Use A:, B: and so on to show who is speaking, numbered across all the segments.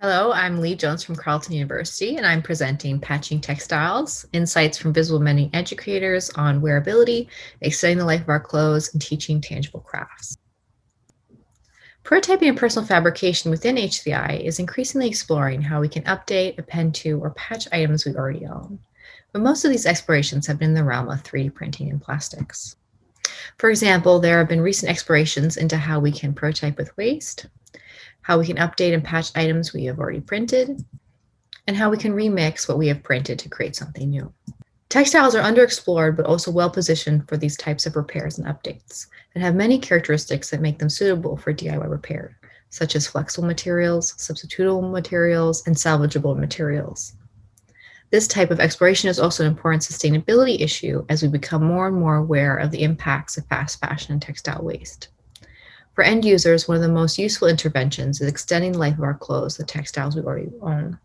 A: Hello, I'm Lee Jones from Carleton University, and I'm presenting Patching Textiles, Insights from Visual Mending Educators on Wearability, Extending the Life of Our Clothes, and Teaching Tangible Crafts. Prototyping and personal fabrication within HCI is increasingly exploring how we can update, append to, or patch items we already own. But most of these explorations have been in the realm of 3D printing and plastics. For example, there have been recent explorations into how we can prototype with waste, how we can update and patch items we have already printed, and how we can remix what we have printed to create something new. Textiles are underexplored, but also well-positioned for these types of repairs and updates, and have many characteristics that make them suitable for DIY repair, such as flexible materials, substitutable materials, and salvageable materials. This type of exploration is also an important sustainability issue as we become more and more aware of the impacts of fast fashion and textile waste. For end users, one of the most useful interventions is extending the life of our clothes, the textiles we already own.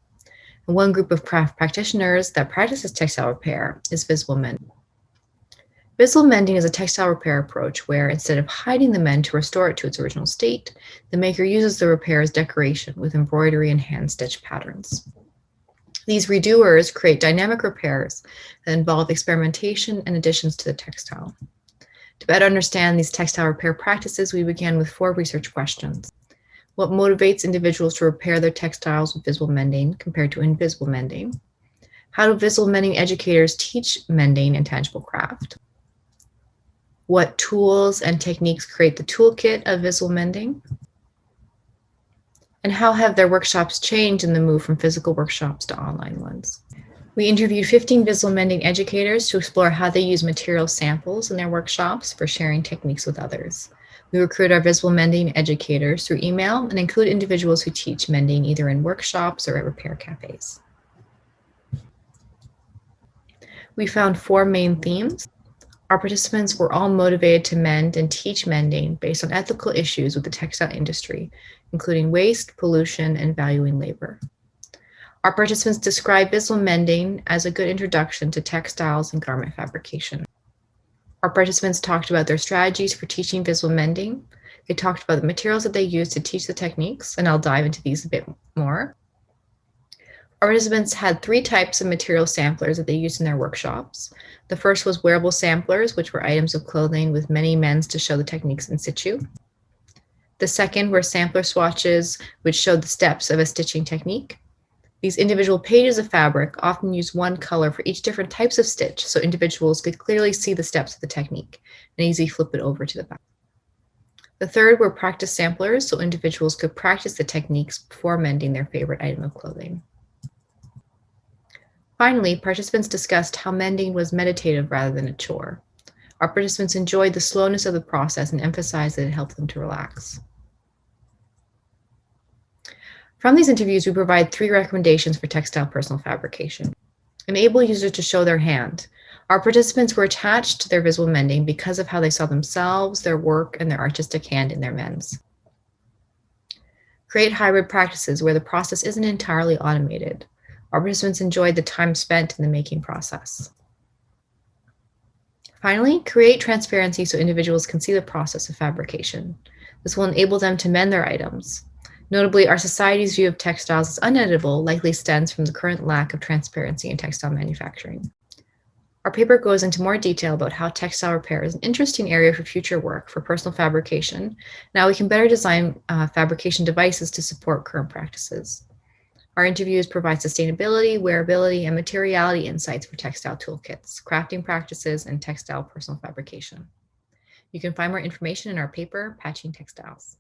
A: And one group of craft practitioners that practices textile repair is visible mending. Visible mending is a textile repair approach where, instead of hiding the mend to restore it to its original state, the maker uses the repair as decoration with embroidery and hand-stitched patterns. These redoers create dynamic repairs that involve experimentation and additions to the textile. To better understand these textile repair practices, we began with 4 research questions. What motivates individuals to repair their textiles with visible mending compared to invisible mending? How do visible mending educators teach mending and tangible craft? What tools and techniques create the toolkit of visible mending? And how have their workshops changed in the move from physical workshops to online ones? We interviewed 15 visible mending educators to explore how they use material samples in their workshops for sharing techniques with others. We recruit our visible mending educators through email and include individuals who teach mending either in workshops or at repair cafes. We found 4 main themes. Our participants were all motivated to mend and teach mending based on ethical issues with the textile industry, including waste, pollution, and valuing labor. Our participants described visible mending as a good introduction to textiles and garment fabrication. Our participants talked about their strategies for teaching visible mending. They talked about the materials that they use to teach the techniques, and I'll dive into these a bit more. Our participants had 3 types of material samplers that they used in their workshops. The first was wearable samplers, which were items of clothing with many mends to show the techniques in situ. The second were sampler swatches, which showed the steps of a stitching technique. These individual pages of fabric often use one color for each different types of stitch, so individuals could clearly see the steps of the technique and easily flip it over to the back. The third were practice samplers, so individuals could practice the techniques before mending their favorite item of clothing. Finally, participants discussed how mending was meditative rather than a chore. Our participants enjoyed the slowness of the process and emphasized that it helped them to relax. From these interviews, we provide 3 recommendations for textile personal fabrication. Enable users to show their hand. Our participants were attached to their visible mending because of how they saw themselves, their work, and their artistic hand in their mends. Create hybrid practices where the process isn't entirely automated. Our participants enjoyed the time spent in the making process. Finally, create transparency so individuals can see the process of fabrication. This will enable them to mend their items. Notably, our society's view of textiles as uneditable likely stems from the current lack of transparency in textile manufacturing. Our paper goes into more detail about how textile repair is an interesting area for future work for personal fabrication. Now we can better design fabrication devices to support current practices. Our interviews provide sustainability, wearability, and materiality insights for textile toolkits, crafting practices, and textile personal fabrication. You can find more information in our paper, Patching Textiles.